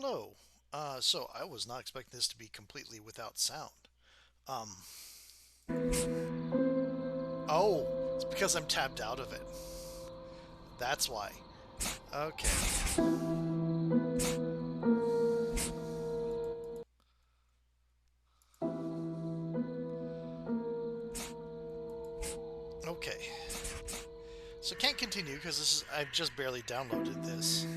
Hello. So I was not expecting this to be completely without sound. Um, oh, it's because I'm tapped out of it. That's why. Okay. Okay. So can't continue because I've just barely downloaded this.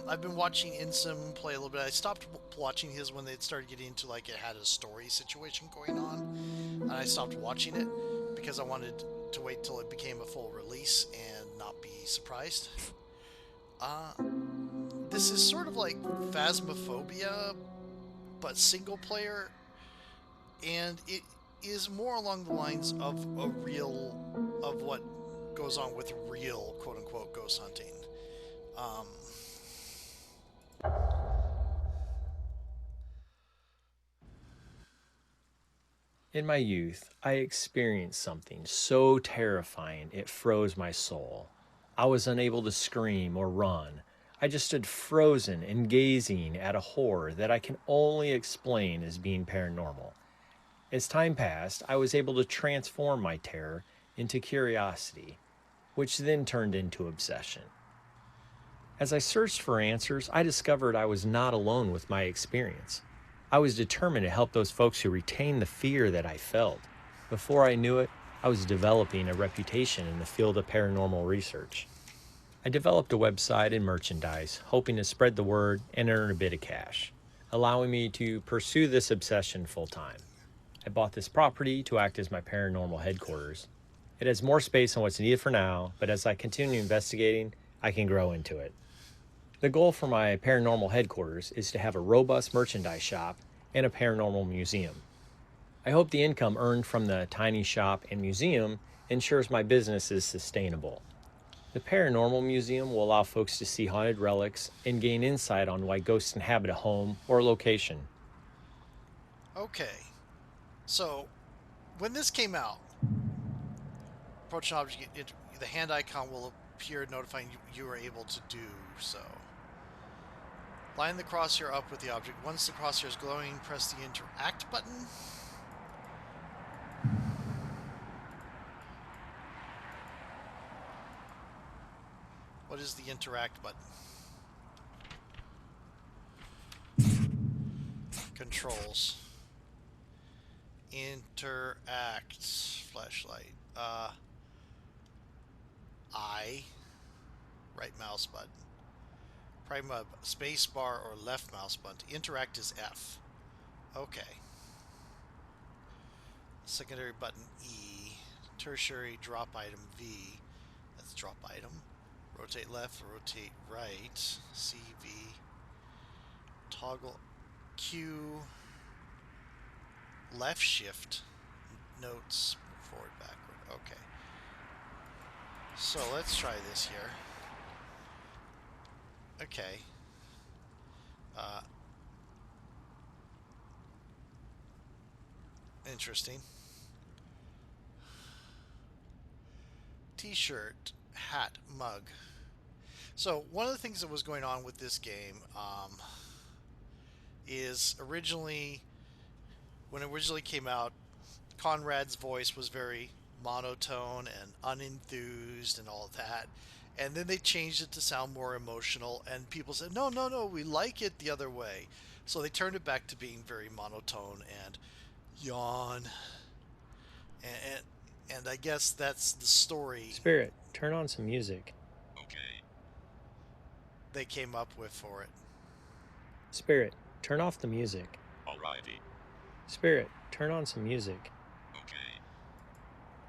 I've been watching Insym play a little bit. I stopped watching his when they started getting into like it had a story situation going on, and I stopped watching it because I wanted to wait till it became a full release and not be surprised. Uh, this is sort of like Phasmophobia, but single player, and it is more along the lines of of what goes on with real quote unquote ghost hunting. Um, In my youth, I experienced something so terrifying it froze my soul. I was unable to scream or run. I just stood frozen and gazing at a horror that I can only explain as being paranormal. As time passed, I was able to transform my terror into curiosity, which then turned into obsession. As I searched for answers, I discovered I was not alone with my experience. I was determined to help those folks who retained the fear that I felt. Before I knew it, I was developing a reputation in the field of paranormal research. I developed a website and merchandise, hoping to spread the word and earn a bit of cash, allowing me to pursue this obsession full time. I bought this property to act as my paranormal headquarters. It has more space than what's needed for now, but as I continue investigating, I can grow into it. The goal for my paranormal headquarters is to have a robust merchandise shop and a paranormal museum. I hope the income earned from the tiny shop and museum ensures my business is sustainable. The paranormal museum will allow folks to see haunted relics and gain insight on why ghosts inhabit a home or location. okay. So when this came out, approach an object, the hand icon will appear notifying you are able to do so. Line the crosshair up with the object. Once the crosshair is glowing, press the interact button. What is the interact button? Controls. Interact. Flashlight. I. Right mouse button. Prime up space bar or left mouse button. Interact is F. Okay. Secondary button E. Tertiary drop item V. That's drop item. Rotate left, rotate right. CV. Toggle Q. Left shift. Notes. Forward, backward. Okay. So let's try this here. Okay. Uh, Interesting. T-shirt, hat, mug. So one of the things that was going on with this game is when it originally came out, Conrad's voice was very monotone and unenthused and all of that. And then they changed it to sound more emotional, and people said, no, no, no, we like it the other way. So they turned it back to being very monotone and yawn. And, and I guess that's the story Spirit, turn on some music. they came up with for it. Spirit, turn off the music. Alrighty. Spirit, turn on some music. Okay.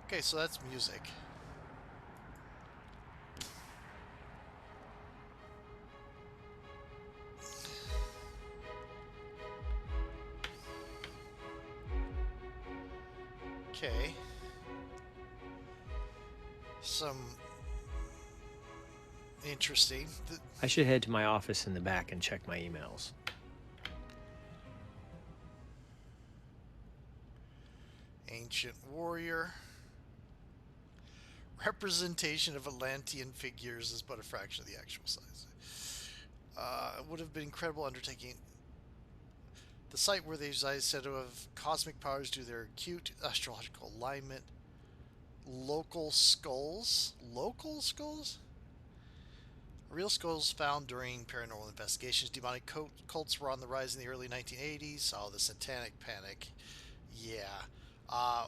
Okay, so that's music. Okay. Some interesting. I should head to my office in the back and check my emails. Ancient warrior. Representation of Atlantean figures is but a fraction of the actual size. It would have been incredible undertaking. The site where they reside is said to have cosmic powers due to their acute astrological alignment. Local skulls? Local skulls? Real skulls found during paranormal investigations. Demonic cults were on the rise in the early 1980s. Oh, the Satanic Panic. Yeah. Uh,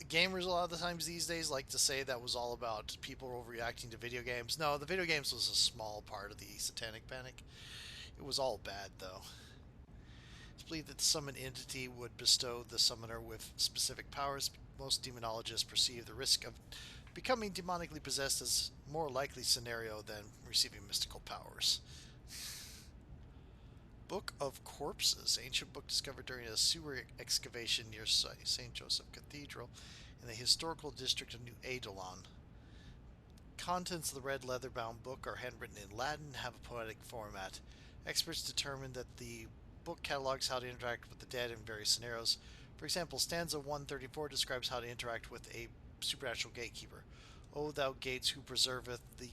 Gamers a lot of the times these days like to say that was all about people overreacting to video games. No, the video games was a small part of the Satanic Panic. It was all bad, though. It's believed that the summoned entity would bestow the summoner with specific powers. Most demonologists perceive the risk of becoming demonically possessed as more likely scenario than receiving mystical powers. Book of Corpses, ancient book discovered during a sewer excavation near St. Joseph Cathedral in the historical district of New Eidolon. Contents of the red leather-bound book are handwritten in Latin and have a poetic format. Experts determined that the book catalogs how to interact with the dead in various scenarios. For example, stanza 134 describes how to interact with a supernatural gatekeeper. O thou gates who preserveth the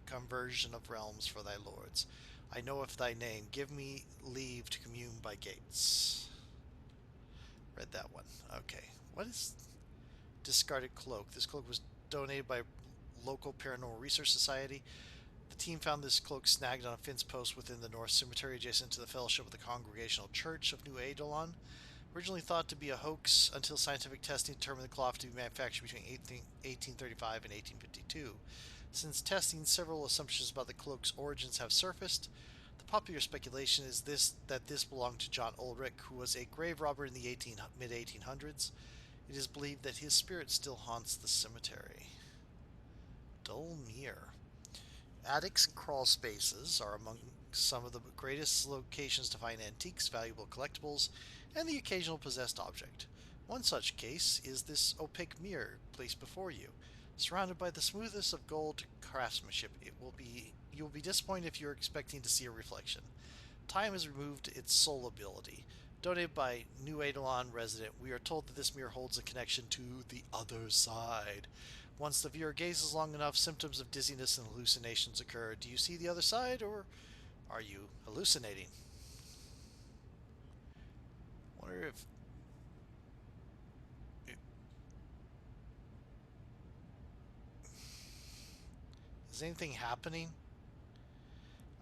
conversion of realms for thy lords. I know if thy name, give me leave to commune by gates. Read that one. Okay. What is discarded cloak? This cloak was donated by local paranormal research society. The team found this cloak snagged on a fence post within the North Cemetery adjacent to the Fellowship of the Congregational Church of New Eidolon. Originally thought to be a hoax until scientific testing determined the cloth to be manufactured between 1835 and 1852. Since testing, several assumptions about the cloak's origins have surfaced. The popular speculation is that this belonged to John Ulrich, who was a grave robber in the mid-1800s. It is believed that his spirit still haunts the cemetery. Dulmere. Attics and crawl spaces are among some of the greatest locations to find antiques, valuable collectibles, and the occasional possessed object. One such case is this opaque mirror placed before you. Surrounded by the smoothest of gold craftsmanship, you will be disappointed if you're expecting to see a reflection. Time has removed its soul ability. Donated by New Eidolon resident, we are told that this mirror holds a connection to the other side. Once the viewer gazes long enough, symptoms of dizziness and hallucinations occur. Do you see the other side, or are you hallucinating? Wonder if is anything happening?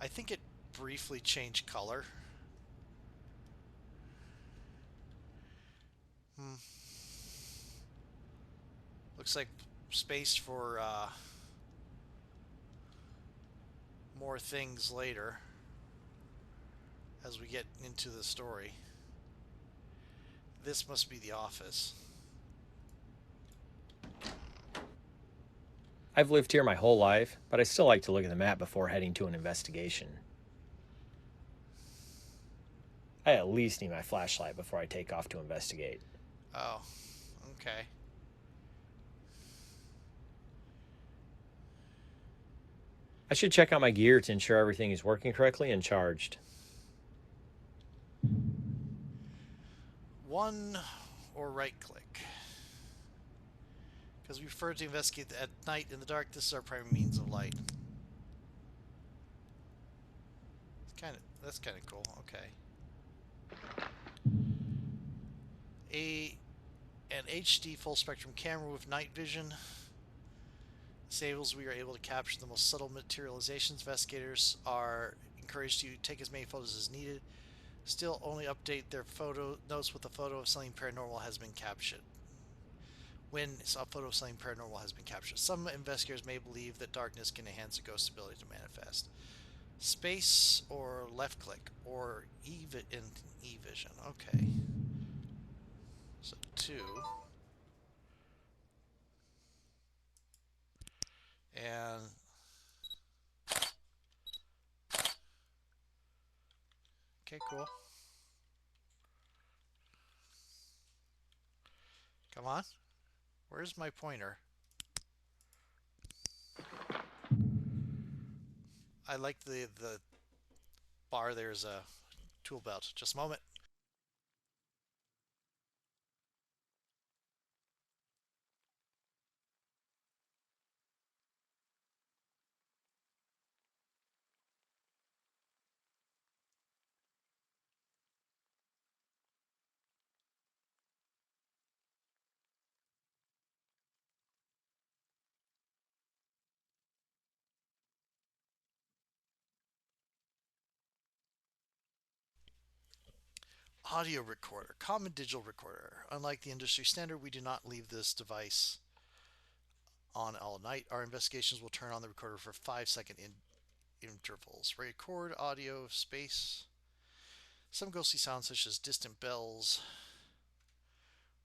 I think it briefly changed color. Hmm. Looks like space for more things later as we get into the story. This must be the office. I've lived here my whole life, but I still like to look at the map before heading to an investigation. I at least need my flashlight before I take off to investigate. Oh, okay. I should check out my gear to ensure everything is working correctly and charged. One or right click. Because we prefer to investigate at night in the dark, this is our primary means of light. That's kind of cool. Okay. An HD full spectrum camera with night vision. Disables, we are able to capture the most subtle materializations. Investigators are encouraged to take as many photos as needed. Still, only update their photo notes with a photo of something paranormal has been captured. When a photo of something paranormal has been captured. Some investigators may believe that darkness can enhance a ghost's ability to manifest. Space or left click or E-vision. Okay. So 2. And okay, cool. Come on. Where's my pointer? I like the bar. There's a tool belt. Just a moment. Audio recorder, common digital recorder. Unlike the industry standard, we do not leave this device on all night. Our investigations will turn on the recorder for 5-second intervals. Record audio space. Some ghostly sounds, such as distant bells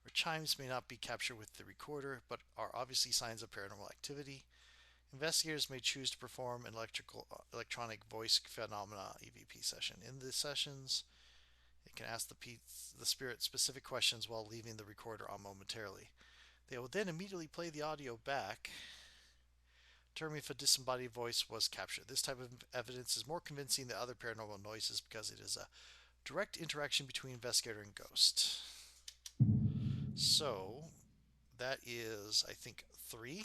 or chimes, may not be captured with the recorder, but are obviously signs of paranormal activity. Investigators may choose to perform an electronic voice phenomena EVP session. In the sessions, they can ask the spirit specific questions while leaving the recorder on momentarily. They will then immediately play the audio back, determining if a disembodied voice was captured. This type of evidence is more convincing than other paranormal noises because it is a direct interaction between investigator and ghost. So, that is, I think, 3.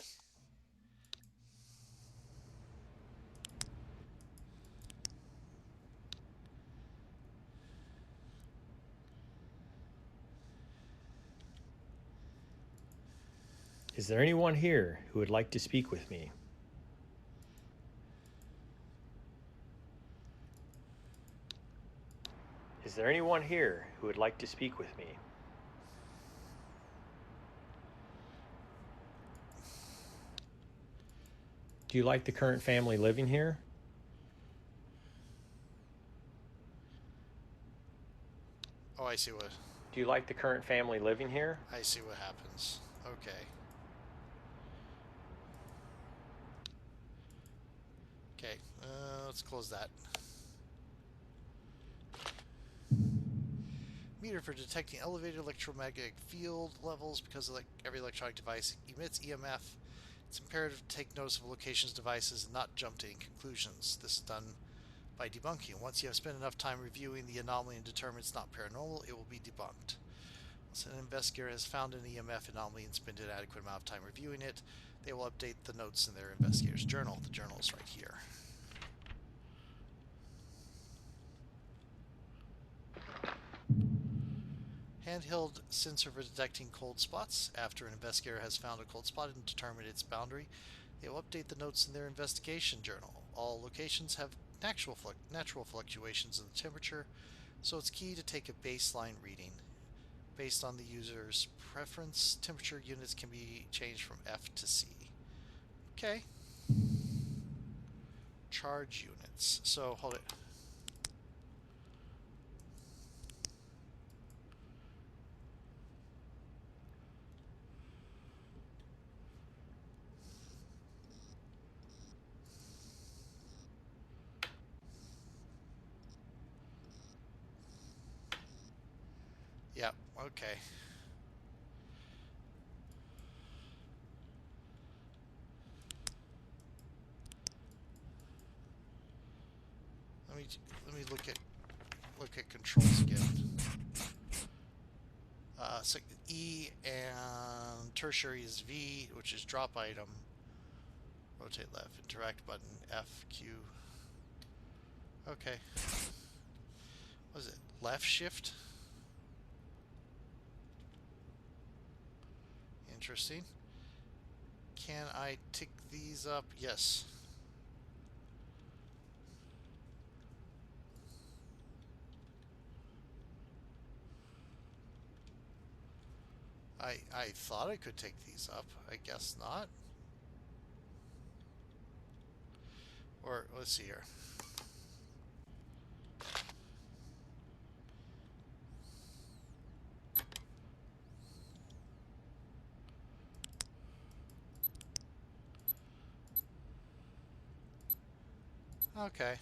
Is there anyone here who would like to speak with me? Is there anyone here who would like to speak with me? Do you like the current family living here? Oh, I see what... Do you like the current family living here? I see what happens. Okay. Okay, let's close that. Meter for detecting elevated electromagnetic field levels. Because every electronic device emits EMF, it's imperative to take notice of locations, devices, and not jump to any conclusions. This is done by debunking. Once you have spent enough time reviewing the anomaly and determine it's not paranormal, it will be debunked. Once an investigator has found an EMF anomaly and spent an adequate amount of time reviewing it, they will update the notes in their investigator's journal. The journal is right here. Handheld sensor for detecting cold spots. After an investigator has found a cold spot and determined its boundary, they will update the notes in their investigation journal. All locations have natural fluctuations in the temperature, so it's key to take a baseline reading. Based on the user's preference, temperature units can be changed from F to C. Okay. Charge units. So, hold it. Yep, okay. Let me look at controls again. So E and tertiary is V, which is drop item. Rotate left, interact button, F, Q. Okay. What is it? Left shift? Interesting. Can I tick these up? Yes. I thought I could take these up. I guess not. Or, let's see here. Okay.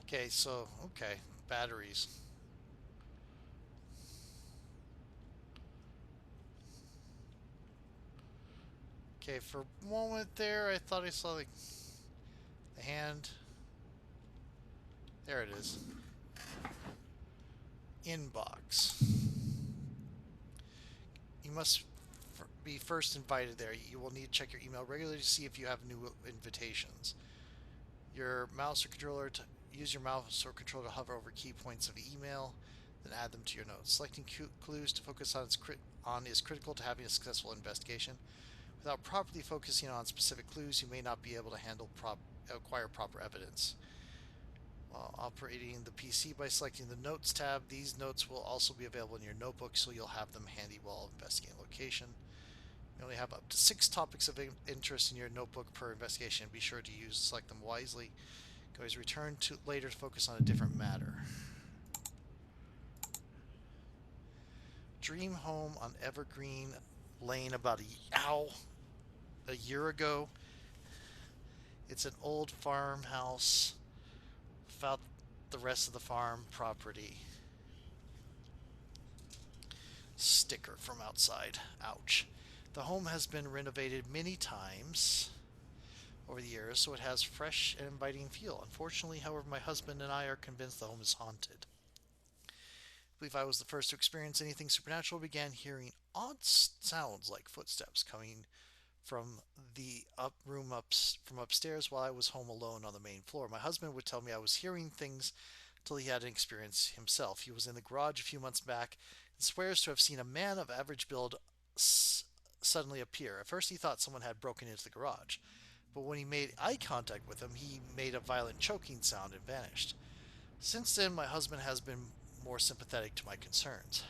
Okay, so, okay. Batteries. Okay, for a moment there, I thought I saw the hand. There it is. Inbox. You must be first invited there. You will need to check your email regularly to see if you have new invitations. Your mouse or controller to use your mouse or controller to hover over key points of email, then add them to your notes. Selecting clues to focus on is critical to having a successful investigation. Without properly focusing on specific clues, you may not be able to acquire proper evidence. While operating the PC by selecting the Notes tab, these notes will also be available in your notebook, so you'll have them handy while investigating a location. You only have up to 6 topics of interest in your notebook per investigation. Be sure to select them wisely. You can always return to later to focus on a different matter. Dream home on Evergreen Lane about a year ago. It's an old farmhouse without the rest of the farm property. Sticker from outside. Ouch. The home has been renovated many times over the years, so it has fresh and inviting feel. Unfortunately, however, my husband and I are convinced the home is haunted. I believe I was the first to experience anything supernatural. Began hearing odd sounds like footsteps coming from the from upstairs while I was home alone on the main floor. My husband would tell me I was hearing things till he had an experience himself. He was in the garage a few months back and swears to have seen a man of average build suddenly appear. At first he thought someone had broken into the garage, but when he made eye contact with him, he made a violent choking sound and vanished. Since then, my husband has been more sympathetic to my concerns.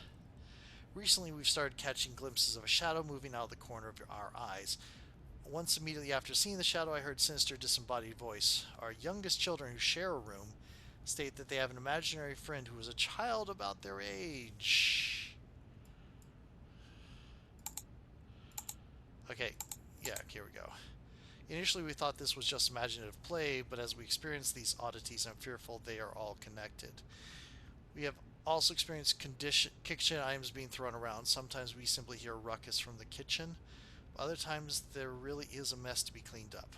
Recently, we've started catching glimpses of a shadow moving out of the corner of our eyes. Once immediately after seeing the shadow, I heard sinister disembodied voice. Our youngest children, who share a room, state that they have an imaginary friend who is a child about their age. Okay, yeah, here we go. Initially, we thought this was just imaginative play, but as we experience these oddities, I'm fearful they are all connected. We have also experienced kitchen items being thrown around. Sometimes we simply hear a ruckus from the kitchen. Other times, there really is a mess to be cleaned up.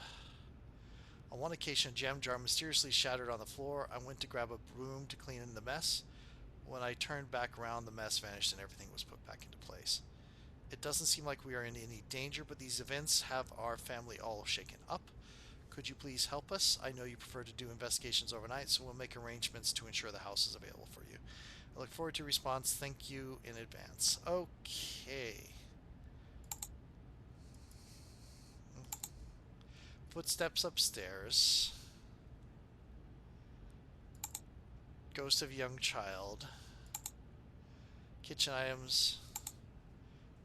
On one occasion, a jam jar mysteriously shattered on the floor. I went to grab a broom to clean in the mess. When I turned back around, the mess vanished and everything was put back into place. It doesn't seem like we are in any danger, but these events have our family all shaken up. Could you please help us? I know you prefer to do investigations overnight, so we'll make arrangements to ensure the house is available for you. I look forward to your response. Thank you in advance. Okay. Footsteps upstairs. Ghost of young child. Kitchen items.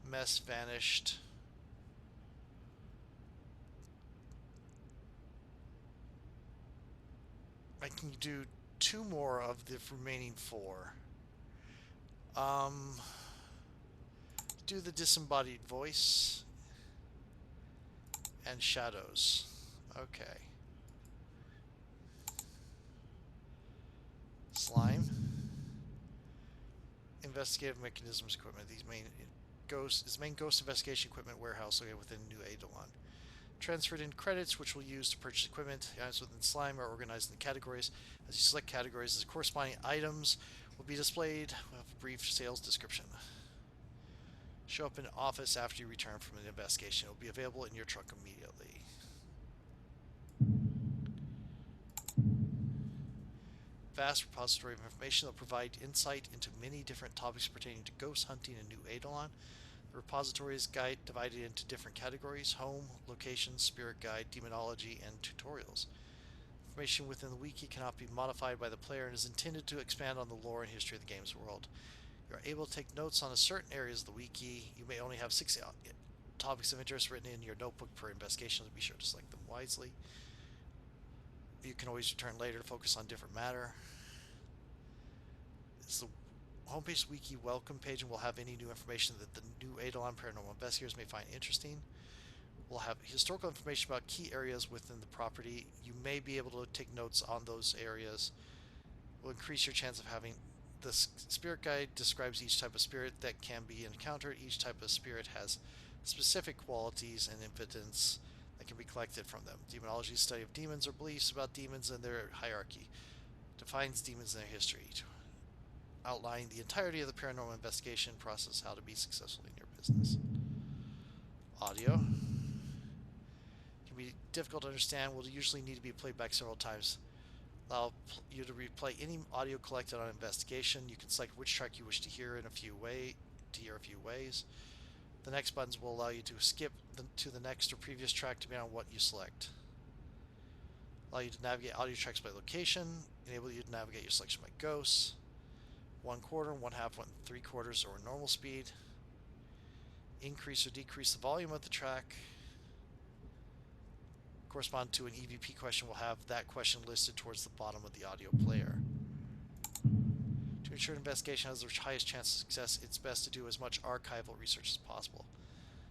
Mess vanished. I can do 2 more of the remaining 4. Do the disembodied voice and shadows. Okay. Slime. Investigative mechanisms equipment. These main ghost investigation equipment warehouse located within New Eidolon. Transferred in credits, which we'll use to purchase equipment. The items within Slime are organized in categories. As you select categories, the corresponding items will be displayed with a brief sales description. Show up in the office after you return from an investigation. It will be available in your truck immediately. Vast repository of information that will provide insight into many different topics pertaining to ghost hunting in New Eidolon. The repository is divided into different categories: home, location, spirit guide, demonology, and tutorials. Information within the wiki cannot be modified by the player and is intended to expand on the lore and history of the game's world. You are able to take notes on certain areas of the wiki. You may only have 6 topics of interest written in your notebook per investigation, so be sure to select them wisely. You can always return later to focus on different matter. It's the homepage wiki welcome page, and will have any new information that the New Eidolon paranormal investigators may find interesting. We'll have historical information about key areas within the property. You may be able to take notes on those areas. Will increase your chance of having. The spirit guide describes each type of spirit that can be encountered. Each type of spirit has specific qualities and evidence that can be collected from them. Demonology, study of demons or beliefs about demons and their hierarchy. Defines demons and their history. To outline the entirety of the paranormal investigation process, how to be successful in your business. Audio. Can be difficult to understand, will usually need to be played back several times. Allow you to replay any audio collected on investigation. You can select which track you wish to hear in a few ways. The next buttons will allow you to skip to the next or previous track depending on what you select. Allow you to navigate audio tracks by location. Enable you to navigate your selection by ghosts. 1/4, 1/2, 1/3, or normal speed. Increase or decrease the volume of the track. Correspond to an EVP question will have that question listed towards the bottom of the audio player. To ensure an investigation has the highest chance of success, it's best to do as much archival research as possible.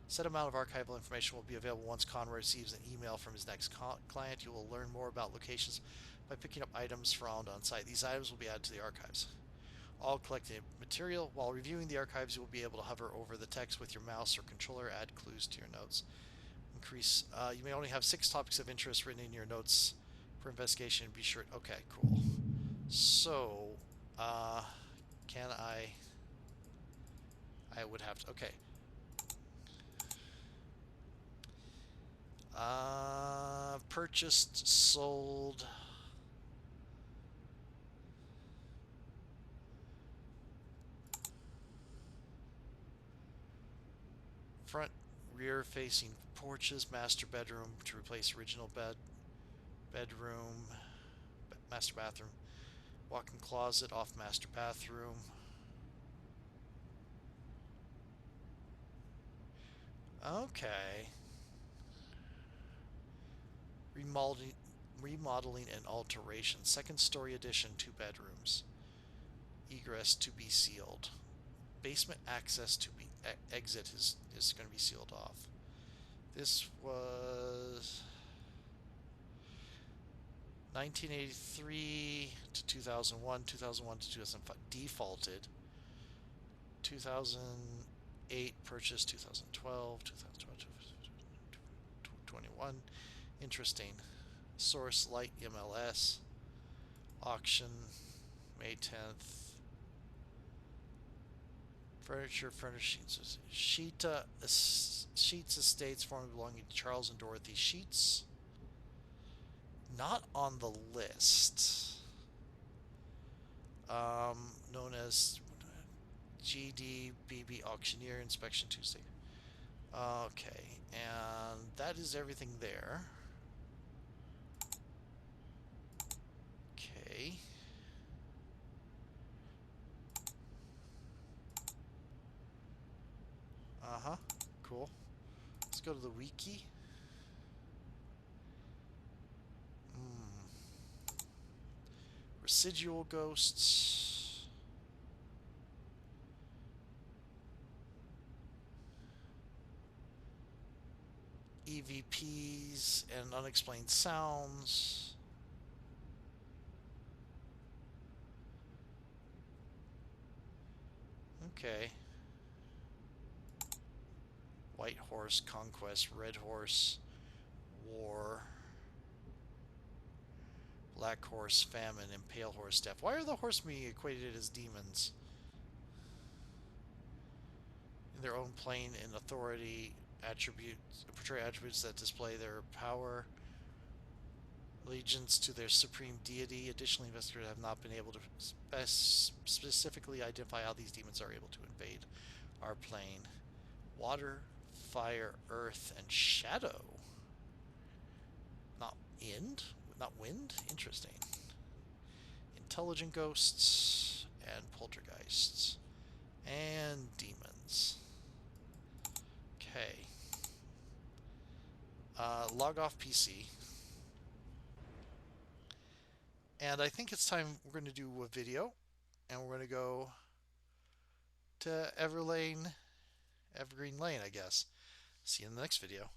Set amount of archival information will be available once Conrad receives an email from his next client. You will learn more about locations by picking up items found on site. These items will be added to the archives. All collected material. While reviewing the archives, you will be able to hover over the text with your mouse or controller, add clues to your notes. Increase. You may only have 6 topics of interest written in your notes per investigation. Be sure. Okay, cool. So, can I? I would have to. Okay. Purchased, sold. Front, rear facing porches, master bedroom to replace original bedroom, master bathroom, walk-in closet off master bathroom. Okay. Remodeling and alteration. Second story addition, 2 bedrooms. Egress to be sealed. Basement access to be exit is going to be sealed off. This was 1983 to 2001, 2001 to 2005 defaulted. 2008 purchased, 2012, 2012, 2021. Interesting. Source Light MLS. Auction May 10th. Furniture furnishings. Sheets Estates formerly belonging to Charles and Dorothy Sheets. Not on the list. Known as GDBB Auctioneer Inspection Tuesday. Okay, and that is everything there. Okay. Uh-huh. Cool. Let's go to the wiki. Residual ghosts. EVPs and unexplained sounds. Okay. White horse, conquest, red horse, war. Black horse, famine, and pale horse, death. Why are the horsemen equated as demons? In their own plane and authority, portray attributes that display their power, allegiance to their supreme deity. Additionally, investigators have not been able to specifically identify how these demons are able to invade our plane. Water, fire, earth, and shadow. Not wind? Interesting. Intelligent ghosts and poltergeists. And demons. Okay. Log off PC. And I think it's time we're going to do a video. And we're going to go to Evergreen Lane, I guess. See you in the next video.